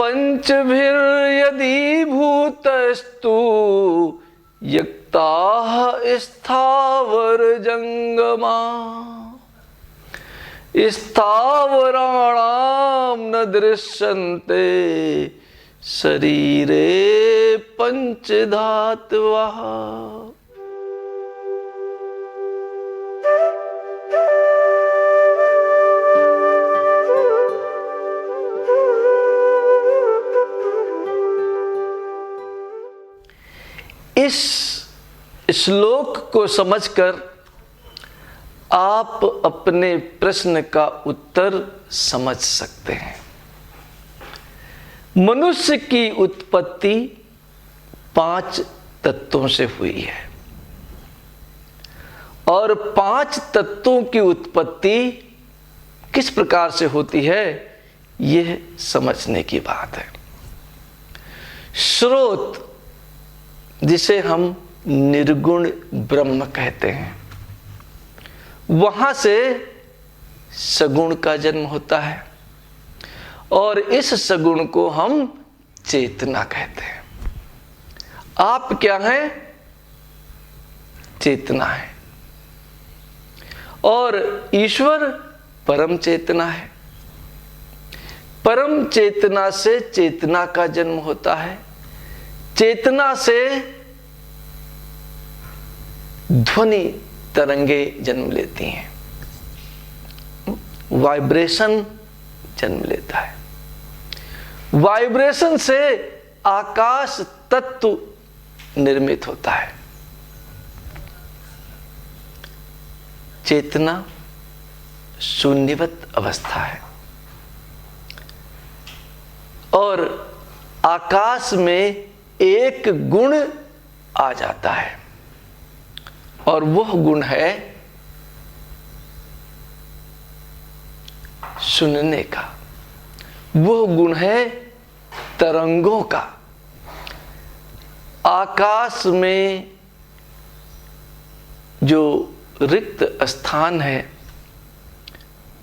पंचभिर्यदि भूतस्तु यक्ताः स्थावर जंगमा स्थावराणां न दृश्यन्ते शरीरे पंचधातवः। इस श्लोक को समझकर आप अपने प्रश्न का उत्तर समझ सकते हैं। मनुष्य की उत्पत्ति 5 तत्वों से हुई है और 5 तत्वों की उत्पत्ति किस प्रकार से होती है, यह समझने की बात है। स्रोत, जिसे हम निर्गुण ब्रह्म कहते हैं, वहां से सगुण का जन्म होता है और इस सगुण को हम चेतना कहते हैं। आप क्या हैं? चेतना है और ईश्वर परम चेतना है। परम चेतना से चेतना का जन्म होता है। चेतना से ध्वनि तरंगे जन्म लेती हैं, वाइब्रेशन जन्म लेता है। वाइब्रेशन से आकाश तत्व निर्मित होता है। चेतना शून्यवत अवस्था है और आकाश में एक गुण आ जाता है और वह गुण है सुनने का। वह गुण है तरंगों का। आकाश में जो रिक्त स्थान है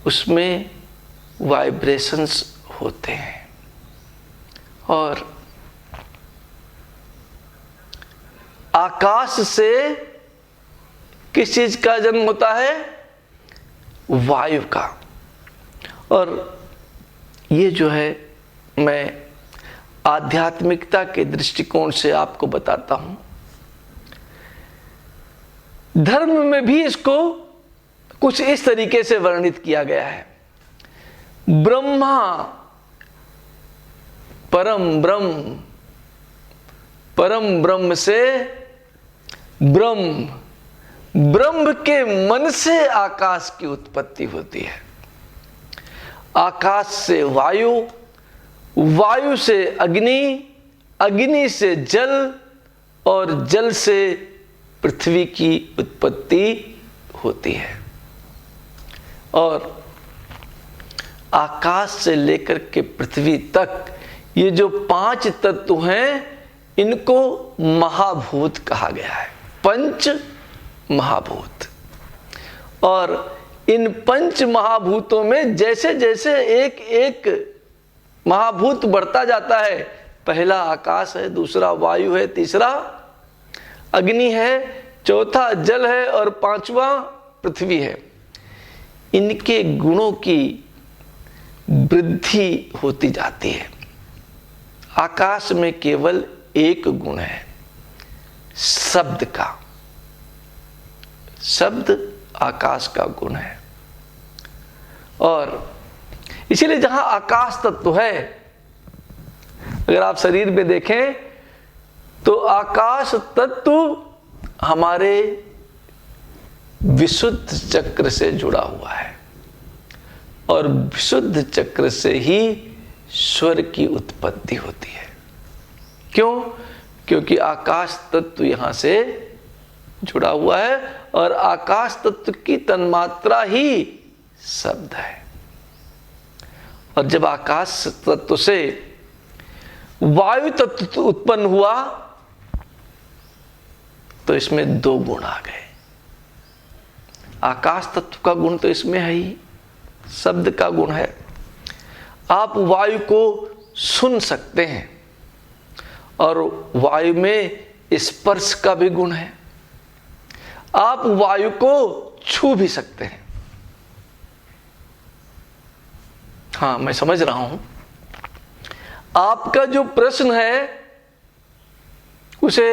उसमें वाइब्रेशंस होते हैं और आकाश से किस चीज का जन्म होता है? वायु का। और ये जो है मैं आध्यात्मिकता के दृष्टिकोण से आपको बताता हूं। धर्म में भी इसको कुछ इस तरीके से वर्णित किया गया है। ब्रह्मा परम ब्रह्म, परम ब्रह्म से ब्रह्म, ब्रह्म के मन से आकाश की उत्पत्ति होती है। आकाश से वायु, वायु से अग्नि, अग्नि से जल और जल से पृथ्वी की उत्पत्ति होती है। और आकाश से लेकर के पृथ्वी तक ये जो 5 तत्व हैं, इनको महाभूत कहा गया है। पंच महाभूत। और इन पंच महाभूतों में जैसे जैसे एक एक महाभूत बढ़ता जाता है, पहला आकाश है, दूसरा वायु है, तीसरा अग्नि है, चौथा जल है और 5वां पृथ्वी है। इनके गुणों की वृद्धि होती जाती है। आकाश में केवल एक गुण है, शब्द का। शब्द आकाश का गुण है और इसीलिए जहां आकाश तत्व है, अगर आप शरीर में देखें तो आकाश तत्व हमारे विशुद्ध चक्र से जुड़ा हुआ है और विशुद्ध चक्र से ही स्वर की उत्पत्ति होती है। क्यों? क्योंकि आकाश तत्व यहां से जुड़ा हुआ है और आकाश तत्व की तन्मात्रा ही शब्द है। और जब आकाश तत्व से वायु तत्व उत्पन्न हुआ तो इसमें 2 गुण आ गए। आकाश तत्व का गुण तो इसमें है ही, शब्द का गुण है। आप वायु को सुन सकते हैं, और वायु में स्पर्श का भी गुण है। आप वायु को छू भी सकते हैं। हाँ, मैं समझ रहा हूं आपका जो प्रश्न है उसे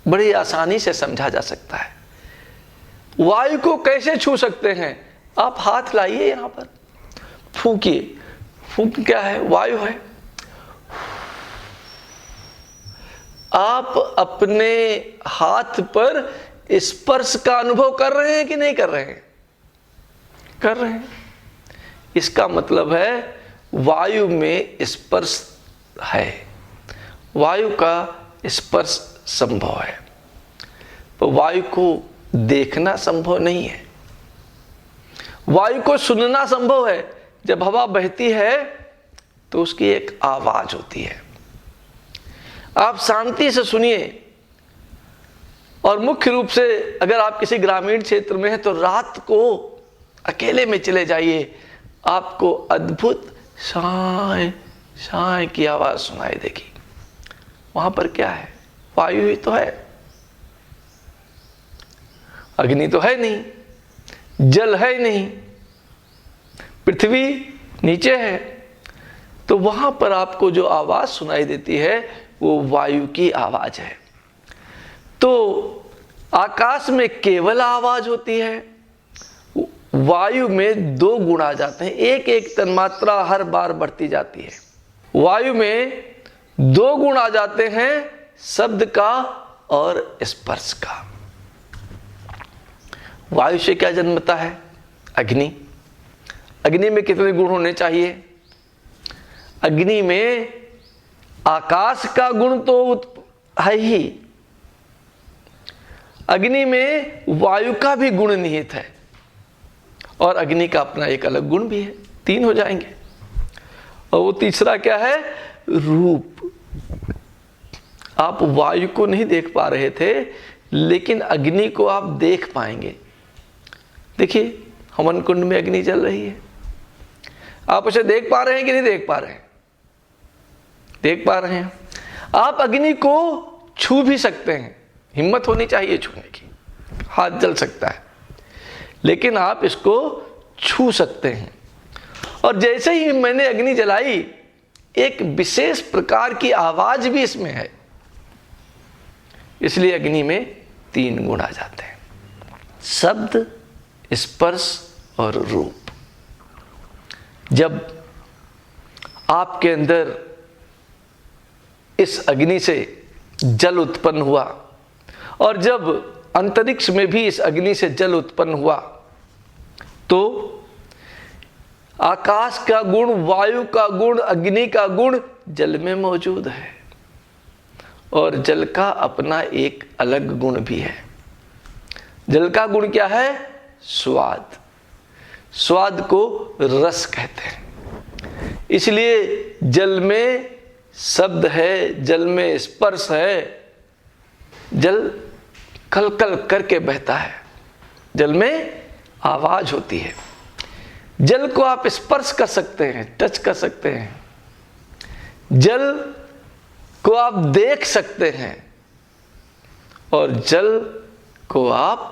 बड़ी आसानी से समझा जा सकता है। वायु को कैसे छू सकते हैं? आप हाथ लाइए, यहां पर फूंकिए। फूंक क्या है? वायु है। आप अपने हाथ पर स्पर्श का अनुभव कर रहे हैं कि नहीं कर रहे हैं? कर रहे हैं। इसका मतलब है वायु में स्पर्श है, वायु का स्पर्श संभव है। तो वायु को देखना संभव नहीं है, वायु को सुनना संभव है। जब हवा बहती है तो उसकी एक आवाज होती है, आप शांति से सुनिए। और मुख्य रूप से अगर आप किसी ग्रामीण क्षेत्र में हैं तो रात को अकेले में चले जाइए, आपको अद्भुत शाय शाय की आवाज सुनाई देगी। वहां पर क्या है? वायु ही तो है, अग्नि तो है नहीं, जल है नहीं, पृथ्वी नीचे है। तो वहां पर आपको जो आवाज सुनाई देती है वो वायु की आवाज है। तो आकाश में केवल आवाज होती है, वायु में दो गुण आ जाते हैं, एक एक तन्मात्रा हर बार बढ़ती जाती है। वायु में दो गुण आ जाते हैं, शब्द का और स्पर्श का। वायु से क्या जन्मता है? अग्नि। अग्नि में कितने गुण होने चाहिए? अग्नि में आकाश का गुण तो है ही, अग्नि में वायु का भी गुण निहित है, और अग्नि का अपना एक अलग गुण भी है। तीन हो जाएंगे। और वो तीसरा क्या है? रूप। आप वायु को नहीं देख पा रहे थे, लेकिन अग्नि को आप देख पाएंगे। देखिए, हवन कुंड में अग्नि जल रही है, आप उसे देख पा रहे हैं कि नहीं देख पा रहे हैं? देख पा रहे हैं। आप अग्नि को छू भी सकते हैं, हिम्मत होनी चाहिए छूने की, हाथ जल सकता है, लेकिन आप इसको छू सकते हैं। और जैसे ही मैंने अग्नि जलाई, एक विशेष प्रकार की आवाज भी इसमें है, इसलिए अग्नि में तीन गुण आ जाते हैं, शब्द, स्पर्श और रूप। जब आपके अंदर इस अग्नि से जल उत्पन्न हुआ, और जब अंतरिक्ष में भी इस अग्नि से जल उत्पन्न हुआ, तो आकाश का गुण, वायु का गुण, अग्नि का गुण जल में मौजूद है। और जल का अपना एक अलग गुण भी है। जल का गुण क्या है? स्वाद। स्वाद को रस कहते हैं। इसलिए जल में शब्द है, जल में स्पर्श है, जल कल कल करके बहता है, जल में आवाज होती है। जल को आप स्पर्श कर सकते हैं, टच कर सकते हैं, जल को आप देख सकते हैं, और जल को आप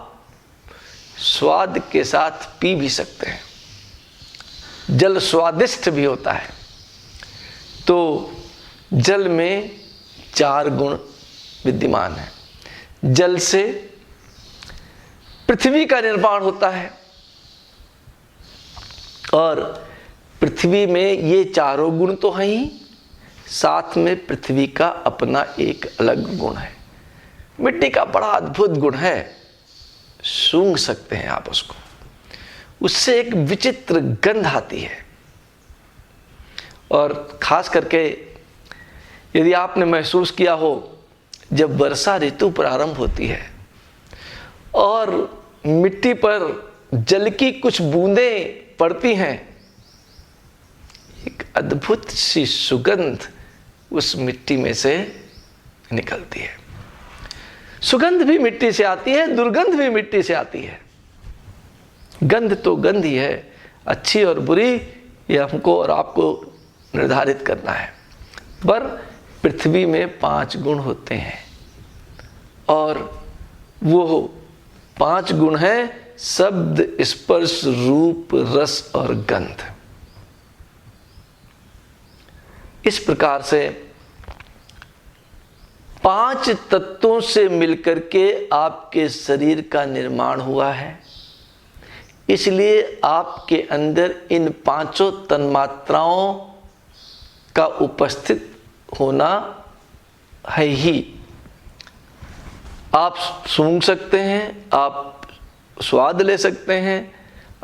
स्वाद के साथ पी भी सकते हैं। जल स्वादिष्ट भी होता है। तो जल में चार गुण विद्यमान है। जल से पृथ्वी का निर्माण होता है, और पृथ्वी में ये चारों गुण तो हैं ही, साथ में पृथ्वी का अपना एक अलग गुण है। मिट्टी का बड़ा अद्भुत गुण है, सूंघ सकते हैं आप उसको, उससे एक विचित्र गंध आती है। और खास करके यदि आपने महसूस किया हो, जब वर्षा ऋतु प्रारंभ होती है और मिट्टी पर जल की कुछ बूंदें पड़ती हैं, एक अद्भुत सी सुगंध उस मिट्टी में से निकलती है। सुगंध भी मिट्टी से आती है, दुर्गंध भी मिट्टी से आती है। गंध तो गंध ही है, अच्छी और बुरी ये हमको और आपको निर्धारित करना है। पर पृथ्वी में 5 गुण होते हैं और वो 5 गुण हैं शब्द, स्पर्श, रूप, रस और गंध। इस प्रकार से 5 तत्वों से मिलकर के आपके शरीर का निर्माण हुआ है। इसलिए आपके अंदर इन 5 तन्मात्राओं का उपस्थित होना है ही। आप सूंघ सकते हैं, आप स्वाद ले सकते हैं,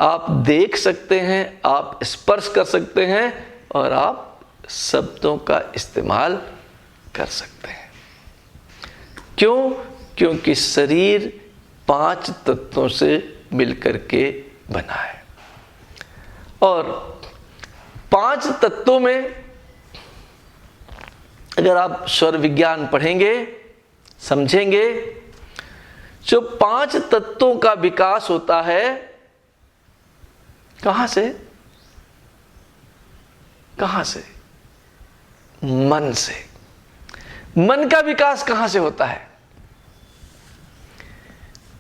आप देख सकते हैं, आप स्पर्श कर सकते हैं और आप शब्दों का इस्तेमाल कर सकते हैं। क्यों? क्योंकि शरीर 5 तत्वों से मिलकर के बना है और 5 तत्वों में अगर आप स्वर विज्ञान पढ़ेंगे, समझेंगे, जो 5 तत्वों का विकास होता है कहां से? कहां से? मन से। मन का विकास कहां से होता है?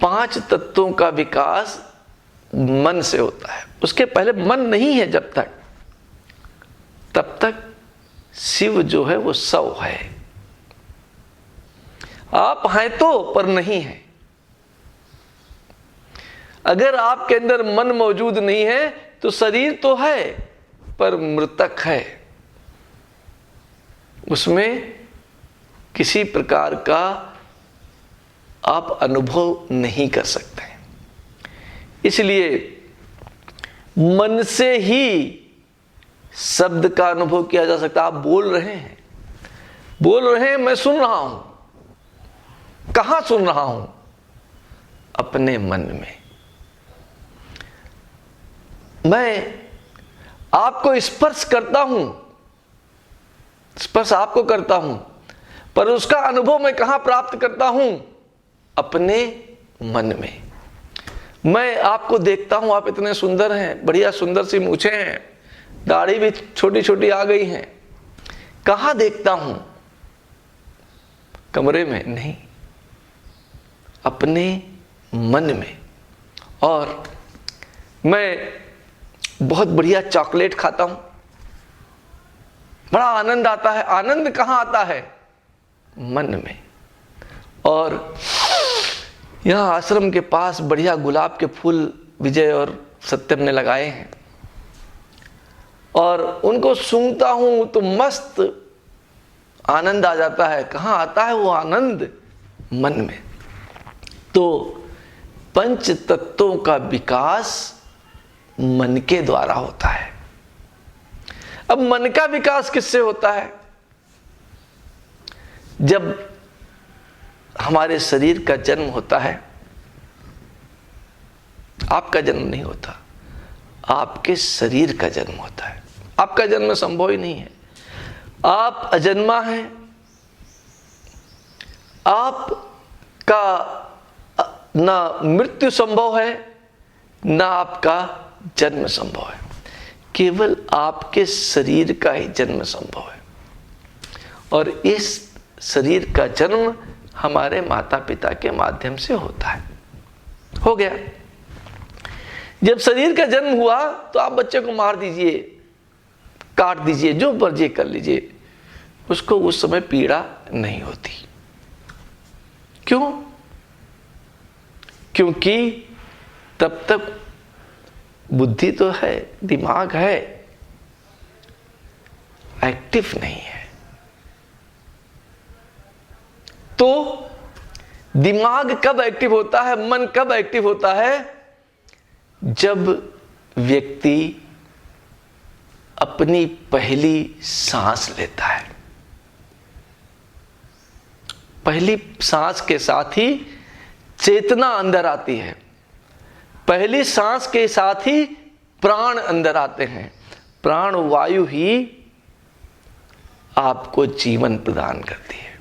5 तत्वों का विकास मन से होता है। उसके पहले मन नहीं है जब तक, तब तक शिव जो है वो सव है। आप हैं तो पर नहीं है। अगर आपके अंदर मन मौजूद नहीं है तो शरीर तो है पर मृतक है, उसमें किसी प्रकार का आप अनुभव नहीं कर सकते। इसलिए मन से ही शब्द का अनुभव किया जा सकता है। आप बोल रहे हैं, मैं सुन रहा हूं। कहां सुन रहा हूं? अपने मन में। मैं आपको स्पर्श करता हूं, स्पर्श आपको करता हूं, पर उसका अनुभव मैं कहां प्राप्त करता हूं? अपने मन में। मैं आपको देखता हूं, आप इतने सुंदर हैं, बढ़िया सुंदर सी मूछें हैं, दाढ़ी भी छोटी छोटी आ गई हैं। कहां देखता हूं? कमरे में नहीं, अपने मन में। और मैं बहुत बढ़िया चॉकलेट खाता हूं, बड़ा आनंद आता है। आनंद कहां आता है? मन में। और यहां आश्रम के पास बढ़िया गुलाब के फूल विजय और सत्यम ने लगाए हैं और उनको सूंघता हूं तो मस्त आनंद आ जाता है। कहां आता है वो आनंद? मन में। तो 5 तत्वों का विकास मन के द्वारा होता है। अब मन का विकास किससे होता है? जब हमारे शरीर का जन्म होता है, आपका जन्म नहीं होता, आपके शरीर का जन्म होता है। आपका जन्म संभव ही नहीं है। आप अजन्मा हैं, आपका ना मृत्यु संभव है ना आपका जन्म संभव है। केवल आपके शरीर का ही जन्म संभव है और इस शरीर का जन्म हमारे माता पिता के माध्यम से होता है। हो गया। जब शरीर का जन्म हुआ तो आप बच्चे को मार दीजिए, काट दीजिए, जो मर्जी कर लीजिए, उसको उस समय पीड़ा नहीं होती। क्यों? क्योंकि तब तक बुद्धि तो है, दिमाग है, एक्टिव नहीं है। तो दिमाग कब एक्टिव होता है, मन कब एक्टिव होता है? जब व्यक्ति अपनी पहली सांस लेता है। पहली सांस के साथ ही चेतना अंदर आती है। पहली सांस के साथ ही प्राण अंदर आते हैं। प्राण वायु ही आपको जीवन प्रदान करती है।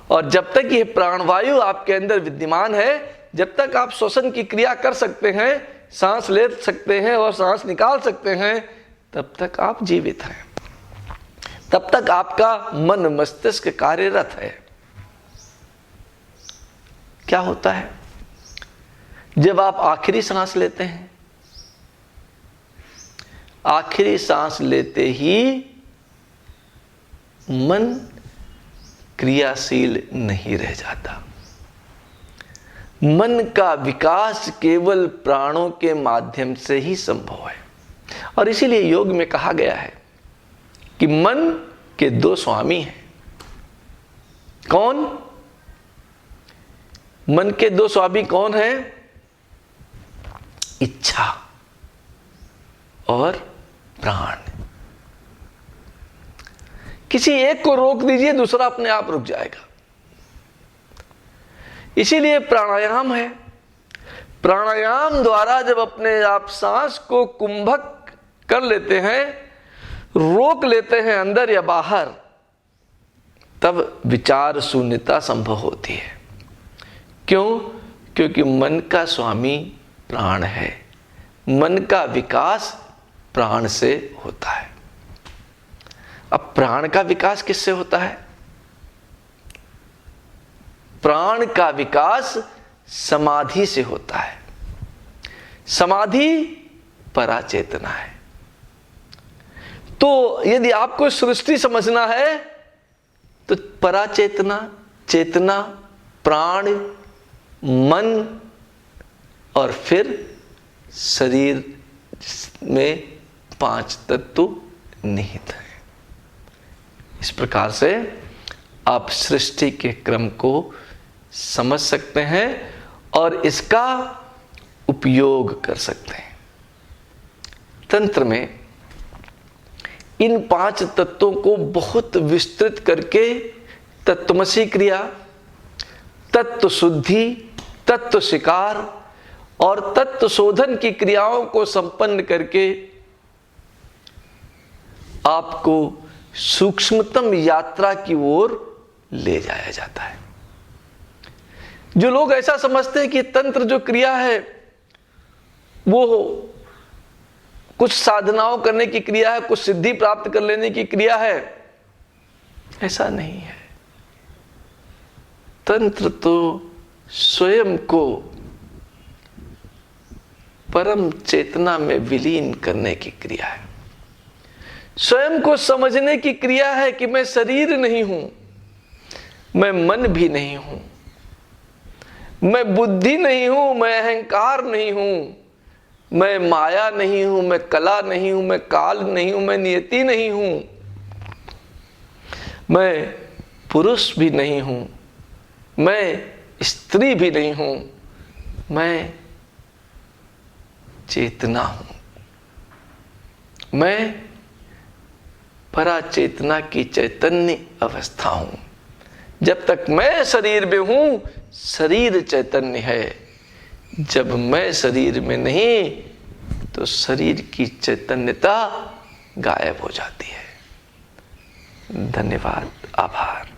और जब तक ये प्राणवायु आपके अंदर विद्यमान है, जब तक आप श्वसन की क्रिया कर सकते हैं, सांस ले सकते हैं और सांस निकाल सकते हैं, तब तक आप जीवित हैं। तब तक आपका मन मस्तिष्क कार्यरत है। क्या होता है जब आप आखिरी सांस लेते हैं? आखिरी सांस लेते ही मन क्रियाशील नहीं रह जाता। मन का विकास केवल प्राणों के माध्यम से ही संभव है। और इसीलिए योग में कहा गया है कि मन के दो स्वामी हैं। कौन? मन के दो स्वामी कौन हैं? इच्छा और प्राण। किसी एक को रोक दीजिए, दूसरा अपने आप रुक जाएगा। इसीलिए प्राणायाम है। प्राणायाम द्वारा जब अपने आप सांस को कुंभक कर लेते हैं, रोक लेते हैं अंदर या बाहर, तब विचार शून्यता संभव होती है। क्यों? क्योंकि मन का स्वामी प्राण है। मन का विकास प्राण से होता है। अब प्राण का विकास किससे होता है? प्राण का विकास समाधि से होता है। समाधि पराचेतना है। तो यदि आपको सृष्टि समझना है तो पराचेतना, चेतना, प्राण, मन और फिर शरीर में 5 तत्व निहित हैं। इस प्रकार से आप सृष्टि के क्रम को समझ सकते हैं और इसका उपयोग कर सकते हैं। तंत्र में इन 5 तत्वों को बहुत विस्तृत करके तत्वमसी क्रिया, तत्व शुद्धि, तत्व शिकार और तत्व शोधन की क्रियाओं को संपन्न करके आपको सूक्ष्मतम यात्रा की ओर ले जाया जाता है। जो लोग ऐसा समझते हैं कि तंत्र जो क्रिया है वो कुछ साधनाओं करने की क्रिया है, कुछ सिद्धि प्राप्त कर लेने की क्रिया है, ऐसा नहीं है। तंत्र तो स्वयं को परम चेतना में विलीन करने की क्रिया है। स्वयं को समझने की क्रिया है कि मैं शरीर नहीं हूं, मैं मन भी नहीं हूं, मैं बुद्धि नहीं हूं, मैं अहंकार नहीं हूं, मैं माया नहीं हूं, मैं कला नहीं हूं, मैं काल नहीं हूं, मैं नियति नहीं हूं, मैं पुरुष भी नहीं हूं, मैं स्त्री भी नहीं हूं, मैं चेतना हूं। मैं पराचेतना की चैतन्य अवस्था हूं। जब तक मैं शरीर में हूं, शरीर चैतन्य है। जब मैं शरीर में नहीं तो शरीर की चैतन्यता गायब हो जाती है। धन्यवाद, आभार।